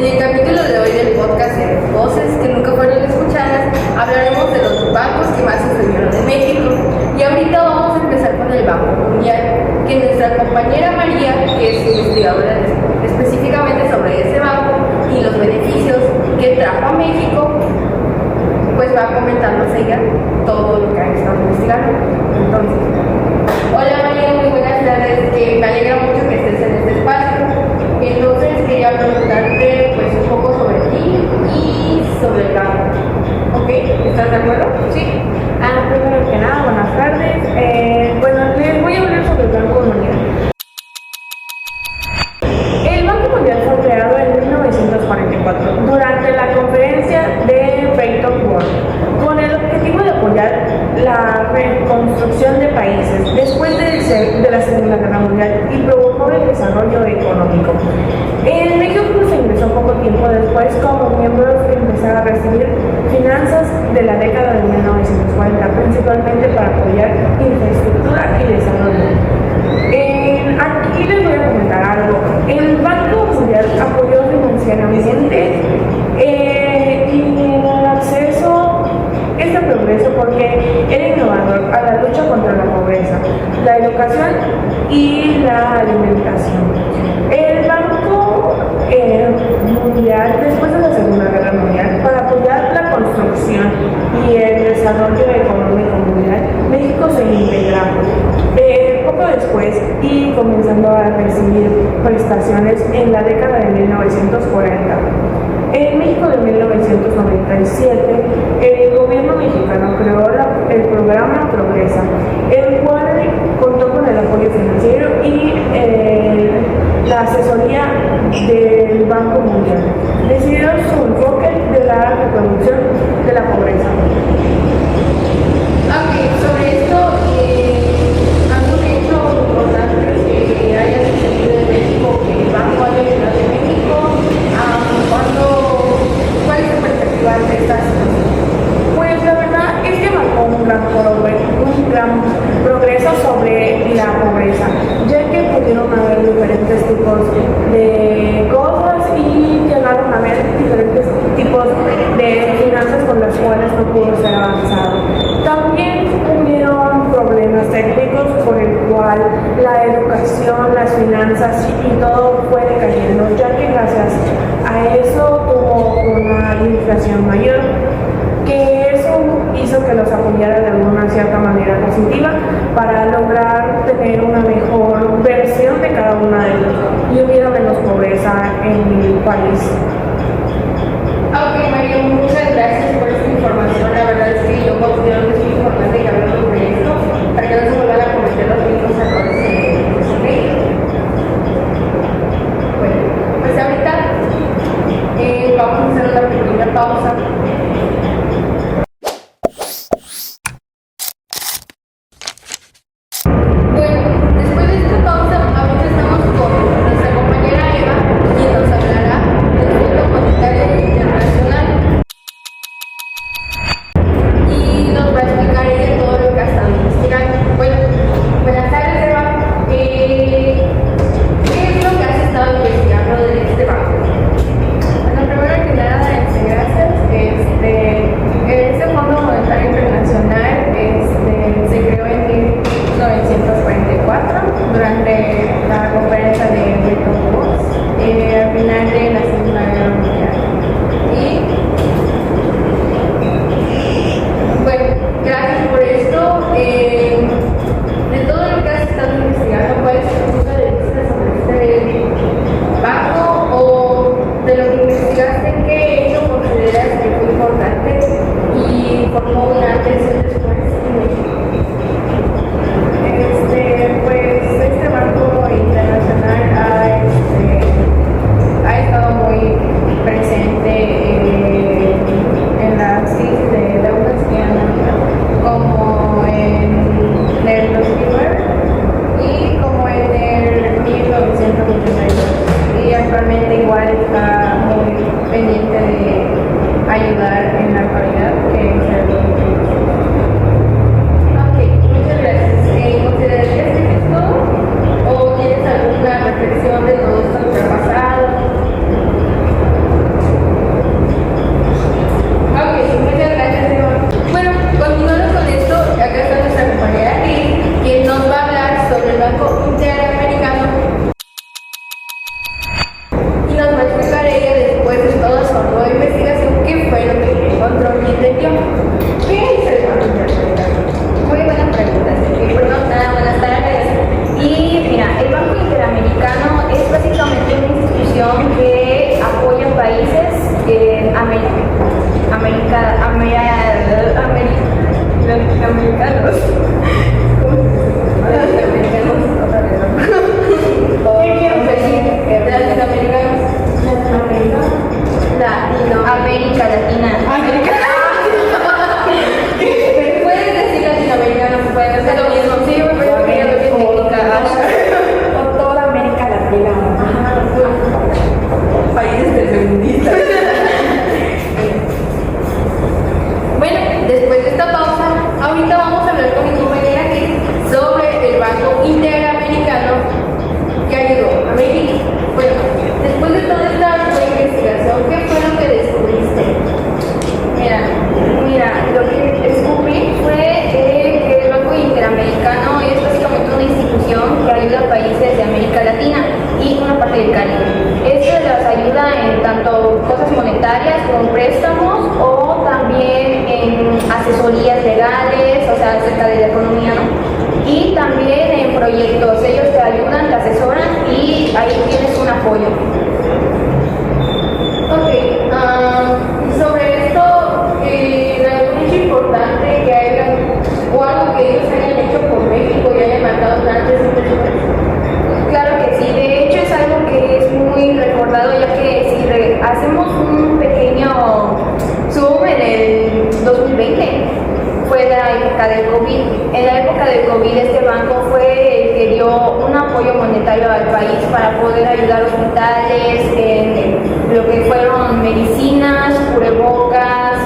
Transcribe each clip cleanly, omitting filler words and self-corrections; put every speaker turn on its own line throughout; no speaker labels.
En el capítulo de hoy del podcast de Voces que nunca fueron escuchadas, hablaremos de los bancos que más influyeron en México. Y ahorita vamos a empezar con el Banco Mundial, que nuestra compañera María, que es investigadora específicamente sobre ese banco y los beneficios que trajo a México, pues va a comentarnos ella todo lo que ha estado investigando. Entonces, hola María, muy buenas tardes, que me alegra mucho que estés en este espacio. Entonces quería preguntarte pues un poco sobre ti y sobre el banco. ¿Ok? ¿Estás de acuerdo?
Sí. Primero que nada, buenas tardes. Bueno, les voy a hablar sobre el Banco Mundial. El Banco Mundial fue creado en 1944 durante la conferencia de Bretton Woods con el objetivo de apoyar la reconstrucción de países después de la Segunda Guerra Mundial y provocó el desarrollo económico. En México se ingresó poco tiempo después como miembros que empezaron a recibir finanzas de la década de 1940, principalmente para apoyar infraestructura y desarrollo. Aquí les voy a comentar algo. El Banco Mundial apoyó financieramente y en el acceso este progreso porque era innovador a la lucha contra la pobreza, la educación y la alimentación. El Banco Mundial, después de la Segunda Guerra Mundial, para apoyar la construcción y el desarrollo económico mundial, México se integró. Poco después y comenzando a recibir prestaciones en la década de 1940. En México de 1997, el gobierno mexicano creó el programa Progresa, el cual contó con el apoyo financiero y la asesoría del Banco Mundial. Decidió su enfoque de la reproducción de la pobreza.
Sobre esto, algún hecho importante que haya sucedido en México, que el banco haya ayudado en México, ¿cuál es tu perspectiva ante esta situación?
Pues la verdad es que marcó un gran progreso sobre la pobreza, ya que pudieron haber diferentes tipos de cosas y llegaron a haber diferentes tipos de finanzas con las cuales no pudo ser avanzado. También hubieron problemas técnicos por el cual la educación, las finanzas y todo fue decayendo, ya que gracias a eso tuvo una inflación mayor, que eso hizo que los apoyara de alguna cierta manera positiva para lograr tener una mejor versión de cada una de ellos y hubiera menos pobreza en el país.
Ok, María, muchas gracias por esta información. La verdad es que yo considero que es muy importante que hablemos sobre esto para que no se vuelvan a cometer los mismos errores en México. Bueno, pues ahorita vamos a hacer una pequeña pausa. Bueno, después de esta pausa, ahorita estamos con nuestra compañera Eva, quien nos hablará del Fondo Monetario Internacional y nos va a explicar ella todo lo que ha estado investigando. Bueno, buenas tardes, Eva. ¿Qué es lo que has estado investigando de este banco?
Bueno, primero que nada, gracias.
Americanos. ¿Qué quiero decir? Latinoamericanos.
América Latina.
Puedes decir latinoamericanos, pueden hacer lo mismo. Sí, me parece que ya lo que
Por toda América Latina.
países tercermundistas. Bueno, después de esta pausa, ahorita vamos a hablar con mi compañera que sobre el Banco Interamericano que ayudó a México. Bueno, después de toda esta investigación, ¿qué fue lo que descubriste?
Mira, lo que descubrí fue que el Banco Interamericano es básicamente una institución que ayuda a países de América Latina y una parte del Caribe. Esto les ayuda en tanto cosas monetarias como préstamos o también en asesorías legales, o sea, acerca de la economía, ¿no? Y también en proyectos. Ellos te ayudan, te asesoran y ahí tienes un apoyo.
Ok, sobre esto, algún hecho importante que hayan, o algo que ellos hayan hecho por México y hayan marcado un antes y un después.
Claro que sí, de hecho es algo que es muy recordado, ya que si hacemos un pequeño zoom en el 2020, fue la época del COVID. En la época del COVID este banco fue el que dio un apoyo monetario al país para poder ayudar a hospitales en lo que fueron medicinas, cubrebocas,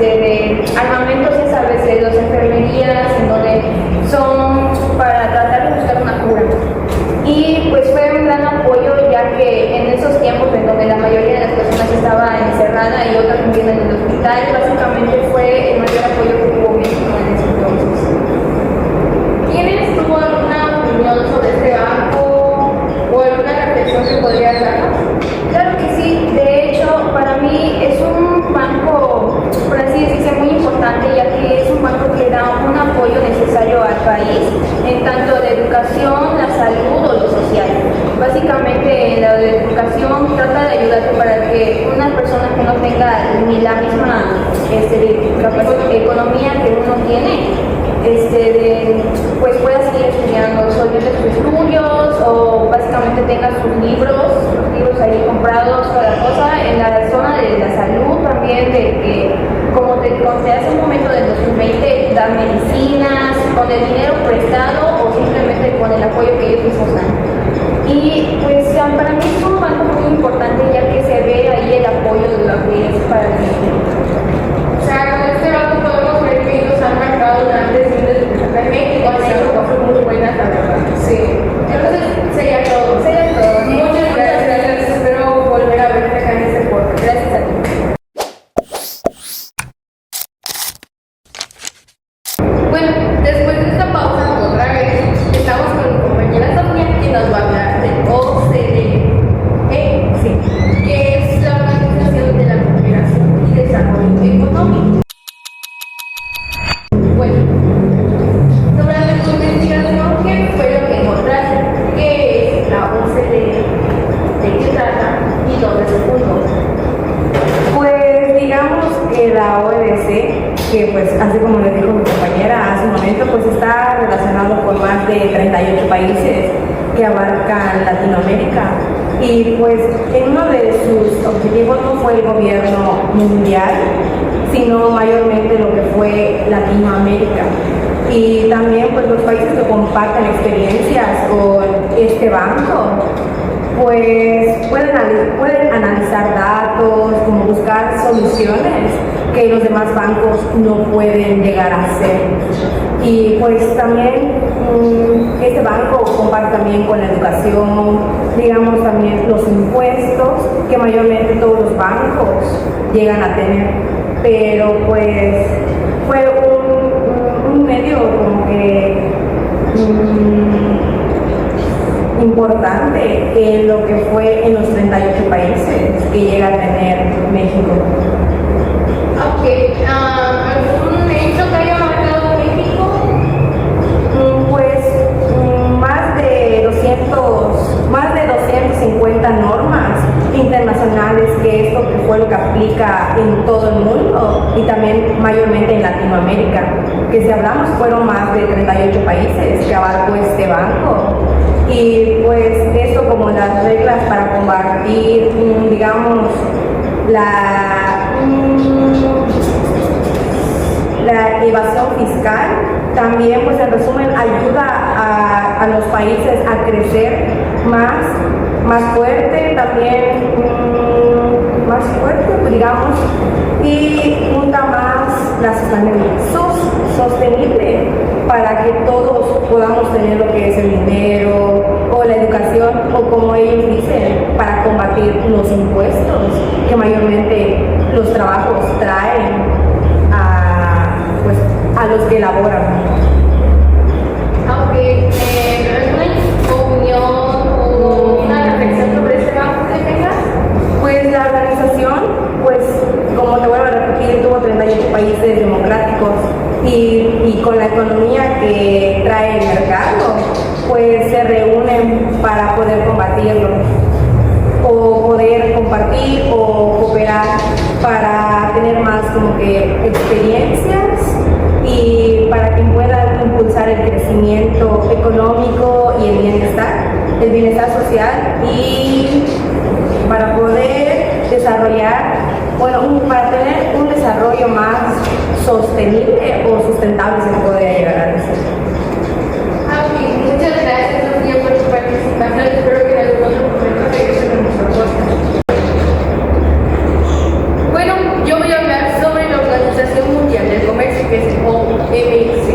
de armamentos, ya sabes, de las enfermerías, en donde son para tratar de buscar una cura. Y pues fue un gran apoyo, ya que en esos tiempos en donde la mayoría de las personas estaba encerrada y otras muriendo en el hospital, básicamente fue el mayor apoyo que tuvo México en ese entonces.
¿Tienes tú alguna opinión sobre este banco o alguna reflexión que podrías darnos?
Claro que sí, de hecho para mí es un banco, por así decirse, muy importante, ya que es un banco que da un apoyo necesario al país en tanto la educación, la salud o lo social. Básicamente la de educación trata de ayudarte para que una persona que no tenga ni la misma economía que uno tiene, pues pueda seguir estudiando, solvente sus estudios o básicamente tenga sus libros, los libros ahí comprados, toda la cosa. En la zona de la salud también, de que como te conté hace un momento del 2020, dan medicinas con el dinero prestado o simplemente con el apoyo que ellos mismos dan. Y pues para mí es un banco muy importante, ya que se ve ahí el apoyo de lo que es para el México.
O sea, con este banco podemos ver que ellos han marcado un antes y un después acá en México, han hecho cosas muy buenas, la verdad.
Sí.
Entonces, sería todo. Muchas gracias. Espero volver a verte acá en este podcast. Gracias a ti. Bueno, después de esta pausa, otra vez, estamos con mi compañera Sofía, que nos va a hablar de OCDE, que es la Organización de la Cooperación y Desarrollo Económico. Bueno, sobre la investigación, ¿qué fue lo que encontraste? ¿Qué es la OCDE? ¿De qué trata? ¿Y dónde se fundó?
Pues digamos que la OEDC, que pues así como le dijo mi compañera hace un momento, pues está relacionado con más de 38 países que abarcan Latinoamérica. Y pues en uno de sus objetivos no fue el gobierno mundial, sino mayormente lo que fue Latinoamérica. Y también pues los países que comparten experiencias con este banco pues pueden analizar datos, como buscar soluciones que los demás bancos no pueden llegar a hacer. Y pues también este banco comparte también con la educación, digamos también los impuestos que mayormente todos los bancos llegan a tener, pero pues fue un medio como que importante en lo que fue en los 38 países que llega a tener México.
Ok, ¿algún hecho que haya marcado México?
Pues más de 250 normas internacionales, que esto que fue lo que aplica
en todo el mundo y también mayormente en Latinoamérica, que si hablamos fueron más de 38 países que abarcó este banco. Y pues esto como las reglas para combatir, digamos, la evasión fiscal, también pues en resumen ayuda a los países a crecer más fuerte, también más fuerte, pues, digamos, y junta más la sostenible para que todos podamos tener lo que es el dinero o la educación o como ellos dicen, para combatir los impuestos que mayormente los trabajos traen a los que laboran.
Aunque ¿alguna opinión o una reflexión sobre este banco que tengas?
Pues la organización, pues como te vuelvo a repetir, tuvo 38 países democráticos y con la economía que trae el mercado, pues se reúnen para poder combatirlo o poder compartir o cooperar para tener más como que experiencias y para que puedan impulsar el crecimiento económico y el bienestar social y para poder desarrollar, para tener un desarrollo más sostenible o sustentable se podría llegar a decir.
Muchas gracias, Sofía, por tu participación. Espero que en algún otro momento regresen a nuestro podcast.
Bueno, yo voy a hablar sobre la Organización Mundial del Comercio, que es OMC.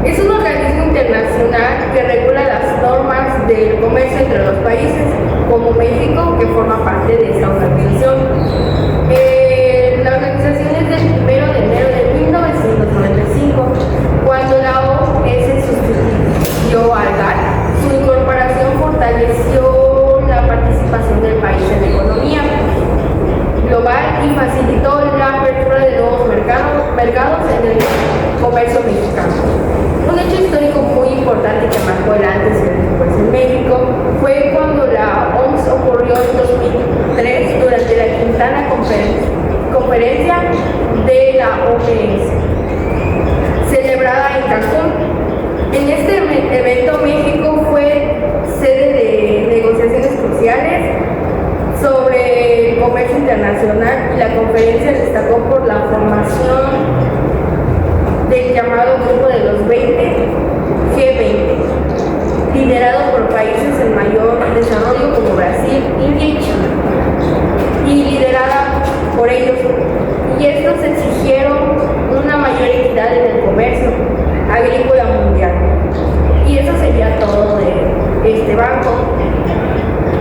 Es un organismo internacional que regula las normas del comercio entre los países, como México, que forma parte de esta organización. La organización es del 1 de enero de 1995, cuando la OMS sustituyó al GATT. Su incorporación fortaleció la participación del país en la economía global y facilitó la apertura de nuevos mercados en el comercio mexicano. Un hecho histórico muy importante que marcó el antes y el después en México fue cuando la OMS ocurrió en 2003 durante la quinta conferencia de la OMS, celebrada en Cancún. En este evento México fue sede de negociaciones cruciales sobre el comercio internacional y la conferencia destacó por la formación del llamado Grupo de los 20, G20, liderado por países en mayor desarrollo como Brasil, India y China, y liderada por ellos. Y estos exigieron una mayor equidad en el comercio agrícola mundial. Y eso sería todo de este banco.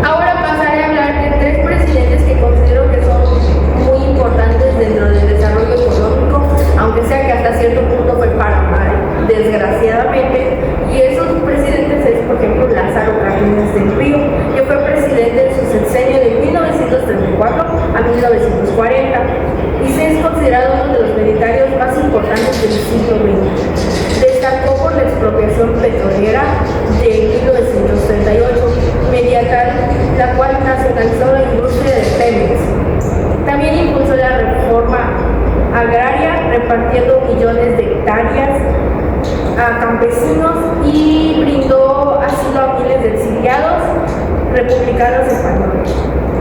Ahora pasaré a hablar de 3 presidentes que considero que son muy importantes dentro del desarrollo económico, aunque sea que hasta cierto punto fue para mal, desgraciadamente. Y esos presidentes es, por ejemplo, Lázaro Cárdenas del Río, que fue presidente en su sexenio de 1934 a 1940 y se es considerado uno de los militares más importantes del siglo XX. Destacó por la expropiación petrolera de 1938, mediante la cual nacionalizó la industria de Pemex. También impulsó la reforma agraria, repartiendo millones de hectáreas a campesinos y brindó asilo a miles de exiliados republicanos españoles.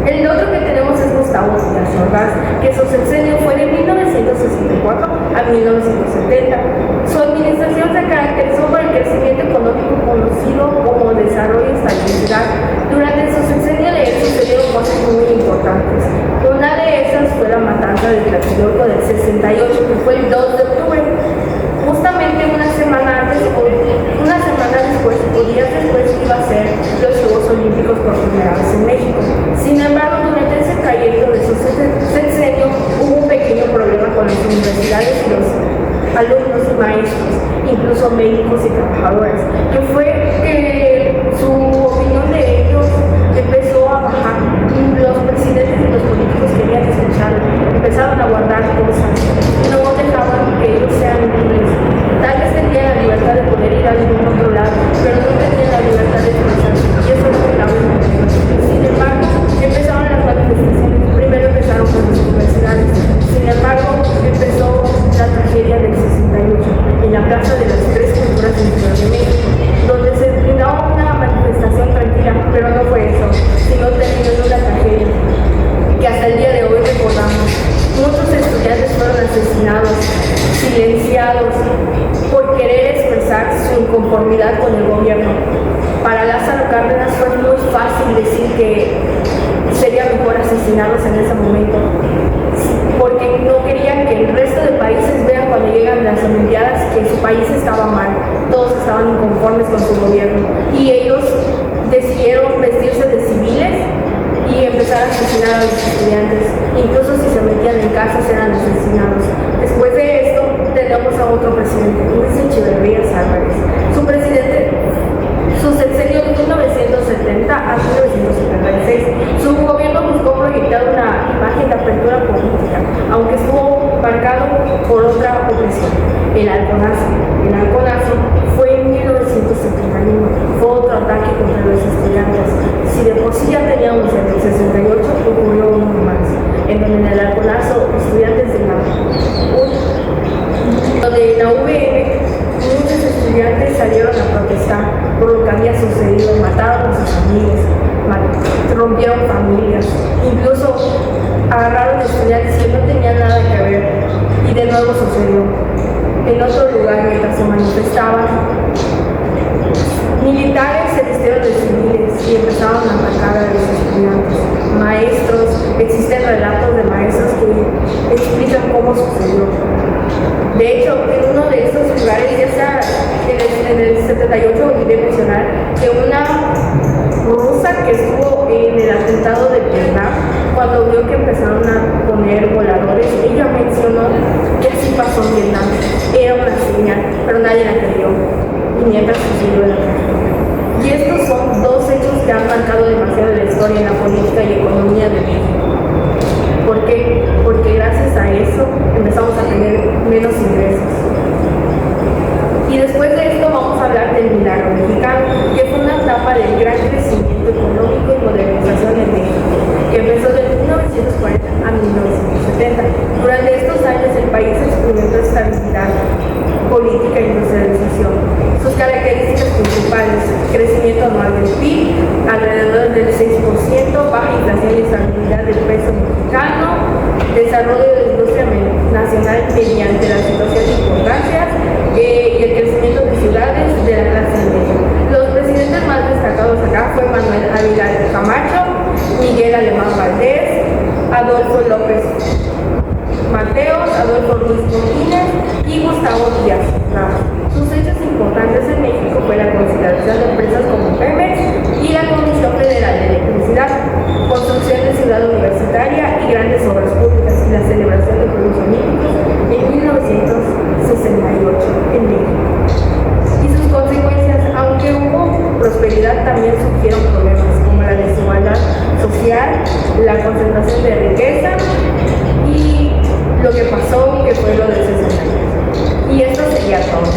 El otro que tenemos es Gustavo Díaz Ordaz, que su sexenio fue de 1964 a 1970. Su administración se caracterizó por el crecimiento económico conocido como desarrollo y estabilidad. Durante su sexenio de él sucedieron cosas muy importantes. Una de esas fue la matanza de Tlatelolco del 68, que fue el 2 de octubre. Justamente una semana después o días después iba a ser los Juegos Olímpicos por primera vez en México. Sin embargo, durante ese trayecto de su sexenio hubo un
inconformidad con el gobierno. Para Lázaro Cárdenas fue muy fácil decir que sería mejor asesinarlos en ese momento, porque no querían que el resto de países vean cuando llegan las Olimpiadas que su país estaba mal, todos estaban inconformes con su gobierno y ellos decidieron vestirse de civiles y empezar a asesinar a los estudiantes, incluso si se metían en casas eran asesinados. Después de esto tenemos a otro presidente, Luis Echeverría Álvarez. Su sexenio de 1970 a 1976, su gobierno buscó proyectar una imagen de apertura política, aunque estuvo marcado por otra opresión, el halconazo. El halconazo fue en 1971, fue otro ataque contra los estudiantes. Si de por sí ya teníamos en el 68, ocurrió uno más, en donde en el halconazo estudiantes de la UVM, muchos estudiantes salieron a protestar por lo que había sucedido, mataron a sus amigos, rompieron familias, incluso agarraron estudiantes que no tenían nada que ver y de nuevo sucedió. En otro lugar, mientras se manifestaban, militares se vistieron de civiles y empezaron a atacar a los estudiantes. Maestros, existen relatos de maestros que explican cómo sucedió. De hecho, en uno de estos lugares, ya sea en el 78, olvidé mencionar que una rusa que estuvo en el atentado de Vietnam, cuando vio que empezaron a poner voladores, ella mencionó que así pasó en Vietnam. Era una señal, pero nadie la creyó. Y mientras sucedió la tragedia. Y estos son dos hechos que han marcado demasiado la historia en la política y economía de México. ¿Por qué? Porque gracias a eso empezamos a tener menos ingresos. Y después de esto vamos a hablar del milagro mexicano, que fue una etapa del gran crecimiento económico y modernización en México, que empezó de 1940 a 1970. Durante estos años el país experimentó estabilidad política e industrialización. Sus características principales: crecimiento anual del PIB, alrededor del 6%, baja inflación y estabilidad del peso mexicano, desarrollo de la industria nacional mediante la situación de importancia y el crecimiento de ciudades de la clase media. Los presidentes más destacados acá fue Manuel Ávila Camacho, Miguel Alemán Valdés, Adolfo López Mateos, Adolfo Ruiz Cortines y Gustavo Díaz Ramos. Sus hechos importantes en México fue la consideración de empresas como Pemex y la Comisión Federal de Electricidad, construcción de ciudad universitaria y grandes obras públicas, y la celebración de Juegos Olímpicos en 1968 en México. Y sus consecuencias, aunque hubo prosperidad, también surgieron problemas como la desigualdad social, la concentración de riqueza y lo que pasó, que fue lo del 68. Y esto sería todo.